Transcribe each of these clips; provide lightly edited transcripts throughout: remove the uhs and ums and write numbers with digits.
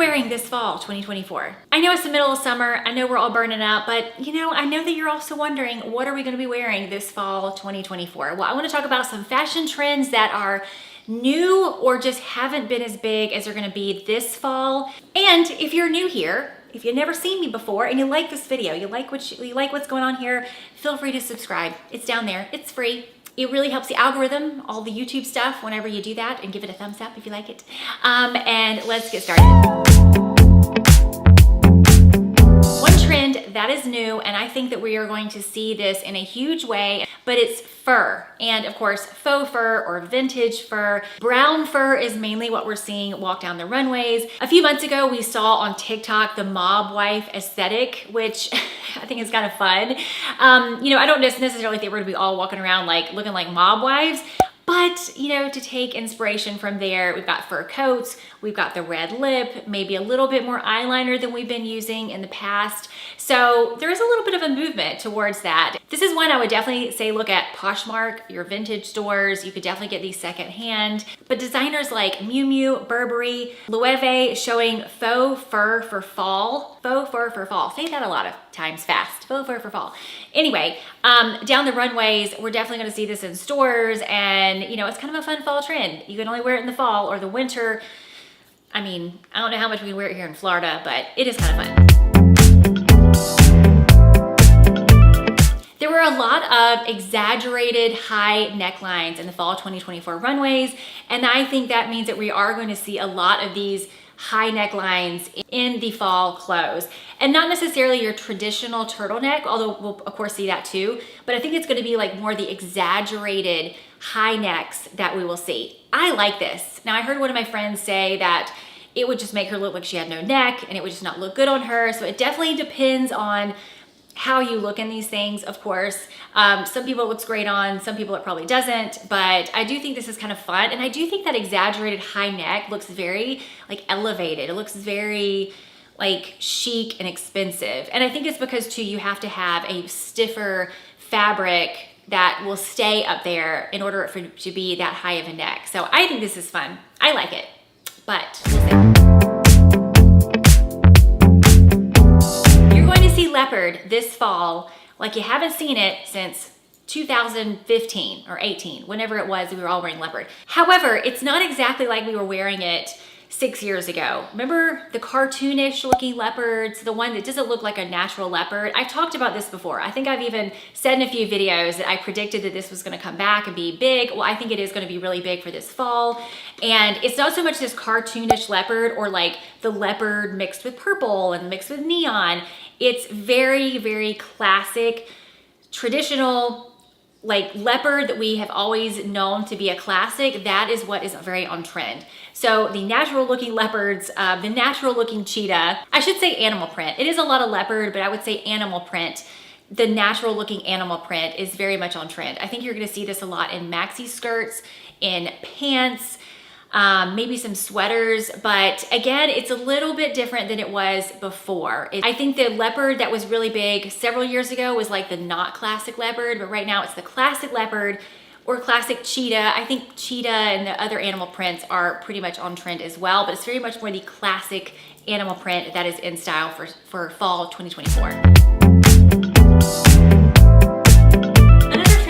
wearing this fall 2024? I know it's the middle of summer. I know we're all burning out, but I know that you're also wondering, what are we gonna be wearing this fall 2024? Well, I wanna talk about some fashion trends that are new or just haven't been as big as they're gonna be this fall. And if you're new here, if you've never seen me before and you like this video, you like what's going on here, feel free to subscribe. It's down there, it's free. It really helps the algorithm, all the YouTube stuff, whenever you do that, and give it a thumbs up if you like it. And let's get started. One trend that is new, and I think that we are going to see this in a huge way, but it's fur. And of course, faux fur or vintage fur. Brown fur is mainly what we're seeing walk down the runways. A few months ago, we saw on TikTok the mob wife aesthetic, which I think is kind of fun. I don't necessarily think we're gonna be all walking around looking like mob wives, but to take inspiration from there, we've got fur coats, we've got the red lip, maybe a little bit more eyeliner than we've been using in the past. So there is a little bit of a movement towards that. This is one I would definitely say look at Poshmark, your vintage stores. You could definitely get these secondhand. But designers like Miu Miu, Burberry, Loewe showing faux fur for fall. Faux fur for fall. Say that a lot of times fast. Faux fur for fall. Anyway, down the runways, we're definitely going to see this in stores, and it's kind of a fun fall trend. You can only wear it in the fall or the winter. I mean, I don't know how much we wear it here in Florida, but it is kind of fun. There were a lot of exaggerated high necklines in the fall 2024 runways, and I think that means that we are going to see a lot of these high necklines in the fall clothes. And not necessarily your traditional turtleneck, although we'll of course see that too, but I think it's gonna be more the exaggerated high necks that we will see. I like this. Now, I heard one of my friends say that it would just make her look like she had no neck and it would just not look good on her. So it definitely depends on how you look in these things, of course. Some people it looks great on, some people it probably doesn't, but I do think this is kind of fun. And I do think that exaggerated high neck looks very elevated. It looks very chic and expensive. And I think it's because too, you have to have a stiffer fabric that will stay up there in order for it to be that high of a neck. So I think this is fun. I like it, but we'll see. See leopard this fall like you haven't seen it since 2015 or 18, whenever it was we were all wearing leopard. However, it's not exactly like we were wearing it 6 years ago. Remember the cartoonish looking leopards, the one that doesn't look like a natural leopard? I've talked about this before. I think I've even said in a few videos that I predicted that this was gonna come back and be big. Well, I think it is gonna be really big for this fall. And it's not so much this cartoonish leopard or the leopard mixed with purple and mixed with neon. It's very, very classic, traditional, leopard that we have always known to be a classic. That is what is very on trend. So the natural looking leopards, the natural looking cheetah, I should say animal print. It is a lot of leopard, but I would say animal print. The natural looking animal print is very much on trend. I think you're gonna see this a lot in maxi skirts, in pants, maybe some sweaters, but again, it's a little bit different than it was before. I think the leopard that was really big several years ago was the not classic leopard, but right now it's the classic leopard or classic cheetah. I think cheetah and the other animal prints are pretty much on trend as well, but it's very much more the classic animal print that is in style for fall 2024.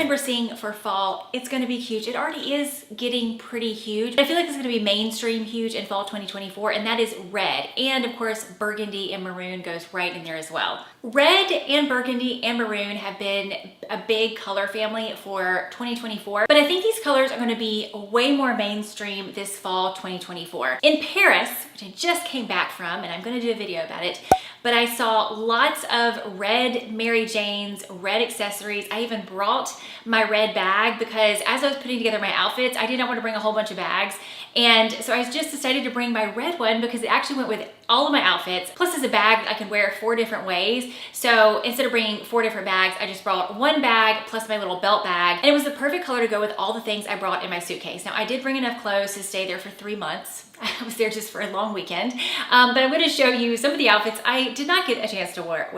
We're seeing for fall, it's going to be huge. It already is getting pretty huge. I feel like it's going to be mainstream huge in fall 2024, and that is red. And of course, burgundy and maroon goes right in there as well. Red and burgundy and maroon have been a big color family for 2024, but I think these colors are going to be way more mainstream this fall 2024. In Paris, which I just came back from, and I'm going to do a video about it, but I saw lots of red Mary Janes, red accessories. I even brought my red bag because as I was putting together my outfits, I did not want to bring a whole bunch of bags. And so I just decided to bring my red one because it actually went with all of my outfits. Plus it's a bag that I can wear 4 different ways. So instead of bringing 4 different bags, I just brought one bag plus my little belt bag. And it was the perfect color to go with all the things I brought in my suitcase. Now I did bring enough clothes to stay there for 3 months. I was there just for a long weekend, but I'm going to show you some of the outfits I did not get a chance to wear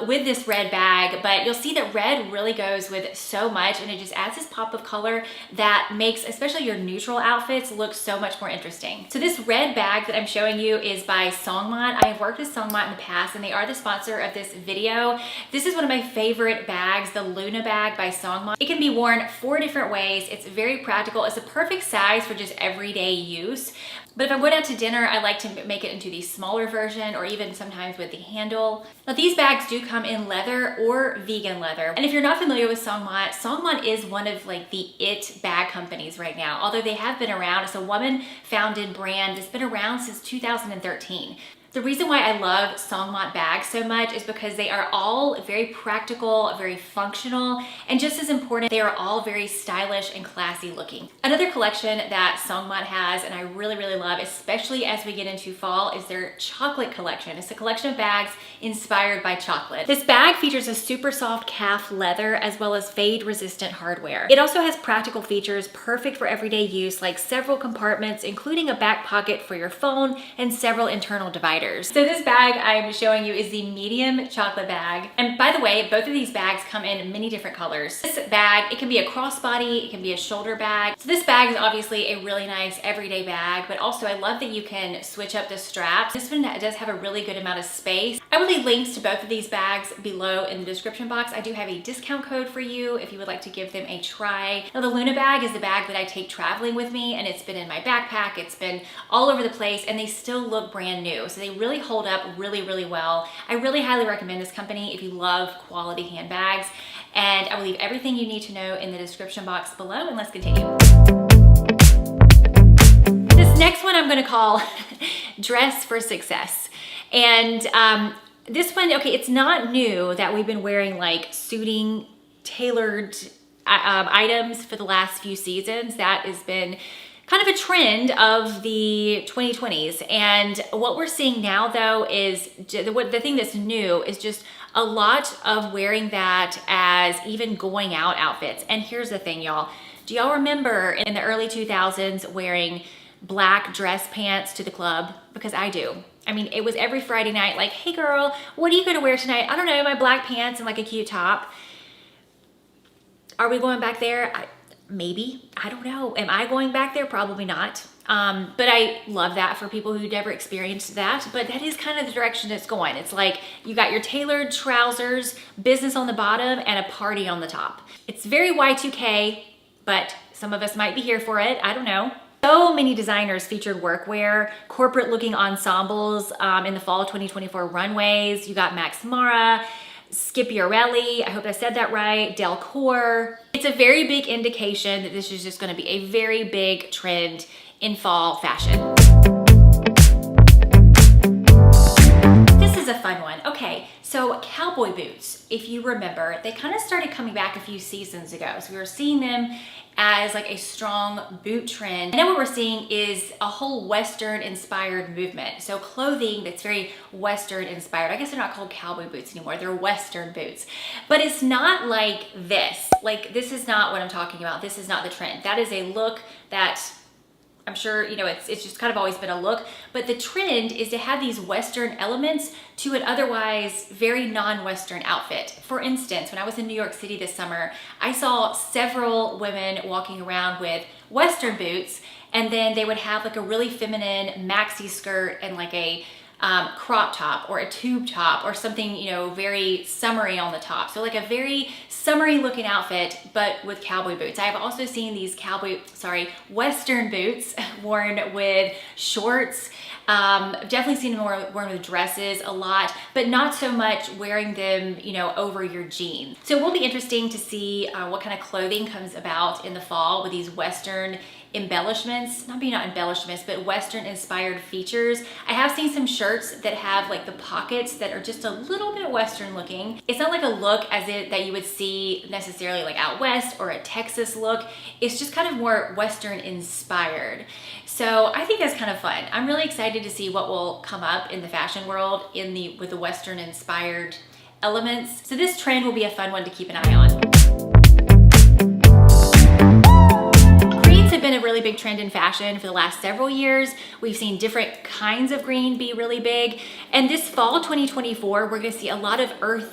with this red bag, but you'll see that red really goes with so much, and it just adds this pop of color that makes especially your neutral outfits look so much more interesting. So this red bag that I'm showing you is by Songmont. I have worked with Songmont in the past, and they are the sponsor of this video. This is one of my favorite bags, the Luna bag by Songmont. It can be worn 4 different ways. It's very practical. It's a perfect size for just everyday use. But if I'm going out to dinner, I like to make it into the smaller version, or even sometimes with the handle. Now these bags do come in leather or vegan leather. And if you're not familiar with Songmont, Songmont is one of like the it bag companies right now. Although they have been around, it's a woman founded brand that's been around since 2013. The reason why I love Songmont bags so much is because they are all very practical, very functional, and just as important, they are all very stylish and classy looking. Another collection that Songmont has, and I really, really love, especially as we get into fall, is their chocolate collection. It's a collection of bags inspired by chocolate. This bag features a super soft calf leather as well as fade resistant hardware. It also has practical features perfect for everyday use, like several compartments, including a back pocket for your phone and several internal dividers. So this bag I'm showing you is the medium chocolate bag. And by the way, both of these bags come in many different colors. This bag, it can be a crossbody, it can be a shoulder bag. So this bag is obviously a really nice everyday bag, but also I love that you can switch up the straps. This one does have a really good amount of space. I will leave links to both of these bags below in the description box. I do have a discount code for you if you would like to give them a try. Now the Luna bag is the bag that I take traveling with me, and it's been in my backpack, it's been all over the place, and they still look brand new. So they really hold up really, really well. I really highly recommend this company if you love quality handbags, and I will leave everything you need to know in the description box below, and let's continue. This next one I'm going to call Dress for Success. And this one, okay, it's not new that we've been wearing like suiting tailored items for the last few seasons. That has been kind of a trend of the 2020s. And what we're seeing now though is the thing that's new is just a lot of wearing that as even going out outfits. And here's the thing, y'all. Do y'all remember in the early 2000s wearing black dress pants to the club? Because I do. I mean, it was every Friday night, like, hey girl, what are you gonna wear tonight? I don't know, my black pants and like a cute top. Are we going back there? Maybe, I don't know. Am I going back there? Probably not. But I love that for people who never experienced that. But that is kind of the direction it's going. It's like you got your tailored trousers, business on the bottom, and a party on the top. It's very Y2K, but some of us might be here for it. I don't know. So many designers featured workwear, corporate looking ensembles in the fall 2024 runways. You got Max Mara, Schiaparelli, I hope I said that right, Delcourt. It's a very big indication that this is just going to be a very big trend in fall fashion. This is a fun one. Okay, so cowboy boots, if you remember, they kind of started coming back a few seasons ago. So we were seeing them as like a strong boot trend. And now what we're seeing is a whole Western inspired movement. So clothing that's very Western inspired. I guess they're not called cowboy boots anymore. They're Western boots. But it's not like this. Like this is not what I'm talking about. This is not the trend. That is a look that I'm sure, you know, it's just kind of always been a look, but the trend is to have these Western elements to an otherwise very non-Western outfit. For instance, when I was in New York City this summer, I saw several women walking around with Western boots, and then they would have like a really feminine maxi skirt and like a crop top or a tube top or something, you know, very summery on the top. So like a very summery looking outfit, but with cowboy boots. I have also seen these Western boots worn with shorts. Definitely seen them worn with dresses a lot, but not so much wearing them, you know, over your jeans. So it will be interesting to see what kind of clothing comes about in the fall with these Western embellishments, not embellishments, but Western inspired features. I have seen some shirts that have like the pockets that are just a little bit Western looking. It's not like a look that you would see necessarily like out West or a Texas look. It's just kind of more Western inspired. So I think that's kind of fun. I'm really excited to see what will come up in the fashion world with the Western inspired elements. So this trend will be a fun one to keep an eye on. Have been a really big trend in fashion for the last several years. We've seen different kinds of green be really big. And this fall 2024, we're gonna see a lot of earth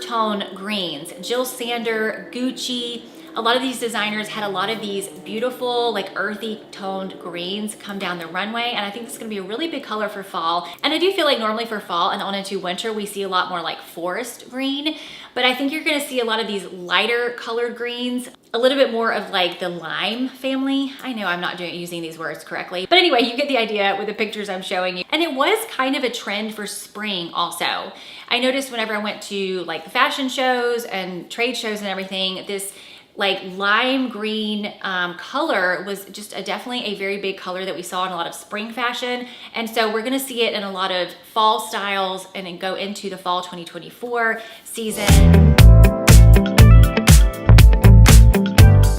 tone greens. Jill Sander, Gucci, a lot of these designers had a lot of these beautiful, like earthy toned greens come down the runway. And I think this is gonna be a really big color for fall. And I do feel like normally for fall and on into winter, we see a lot more like forest green, but I think you're gonna see a lot of these lighter colored greens, a little bit more of like the lime family. I know I'm not using these words correctly, but anyway, you get the idea with the pictures I'm showing you. And it was kind of a trend for spring also. I noticed whenever I went to like the fashion shows and trade shows and everything, this like lime green color was just definitely a very big color that we saw in a lot of spring fashion. And so we're gonna see it in a lot of fall styles and then go into the fall 2024 season.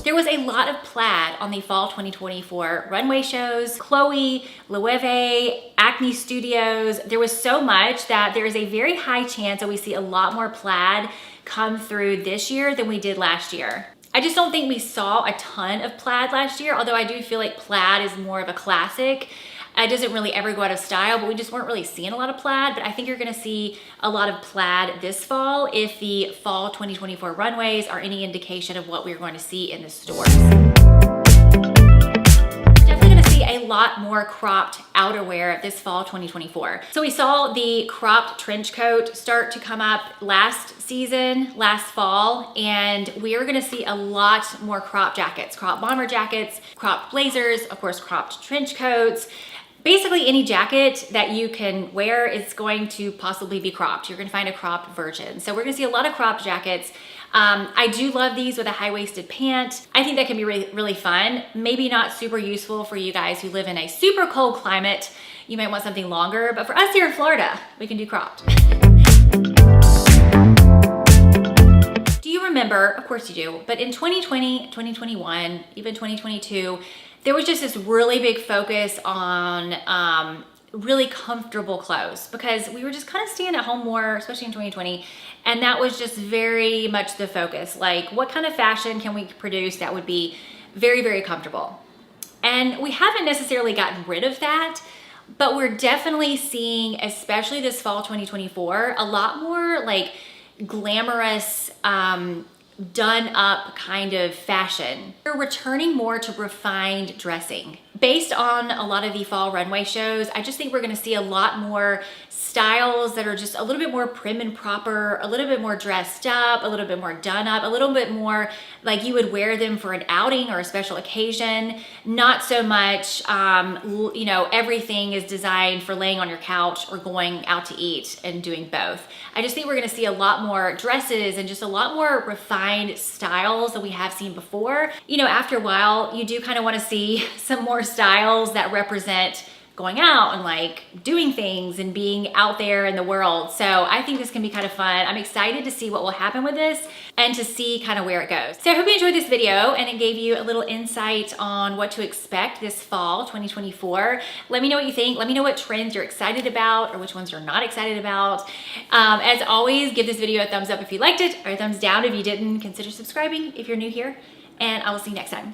There was a lot of plaid on the fall 2024 runway shows. Chloe, Loewe, Acne Studios. There was so much that there is a very high chance that we see a lot more plaid come through this year than we did last year. I just don't think we saw a ton of plaid last year, although I do feel like plaid is more of a classic. It doesn't really ever go out of style, but we just weren't really seeing a lot of plaid. But I think you're gonna see a lot of plaid this fall if the fall 2024 runways are any indication of what we're going to see in the stores. Definitely gonna see a lot more cropped outerwear this fall 2024. So we saw the cropped trench coat start to come up last season, last fall, and we are gonna see a lot more crop jackets, crop bomber jackets, cropped blazers, of course, cropped trench coats. Basically any jacket that you can wear is going to possibly be cropped. You're gonna find a cropped version. So we're gonna see a lot of cropped jackets. I do love these with a high-waisted pant. I think that can be really fun. Maybe not super useful for you guys who live in a super cold climate. You might want something longer, but for us here in Florida, we can do cropped. Do you remember, of course you do, but in 2020, 2021, even 2022, there was just this really big focus on really comfortable clothes because we were just kind of staying at home more, especially in 2020. And that was just very much the focus. Like, what kind of fashion can we produce that would be very, very comfortable? And we haven't necessarily gotten rid of that, but we're definitely seeing, especially this fall 2024, a lot more like glamorous, done up kind of fashion. We're returning more to refined dressing. Based on a lot of the fall runway shows, I just think we're gonna see a lot more styles that are just a little bit more prim and proper, a little bit more dressed up, a little bit more done up, a little bit more like you would wear them for an outing or a special occasion. Not so much, you know, everything is designed for laying on your couch or going out to eat and doing both. I just think we're gonna see a lot more dresses and just a lot more refined styles than we have seen before. You know, after a while, you do kind of wanna see some more styles that represent going out and like doing things and being out there in the world. So I think this can be kind of fun. I'm excited to see what will happen with this and to see kind of where it goes. So I hope you enjoyed this video and it gave you a little insight on what to expect this fall 2024. Let me know what you think. Let me know what trends you're excited about or which ones you're not excited about. As always, give this video a thumbs up if you liked it or a thumbs down if you didn't. Consider subscribing if you're new here, and I will see you next time.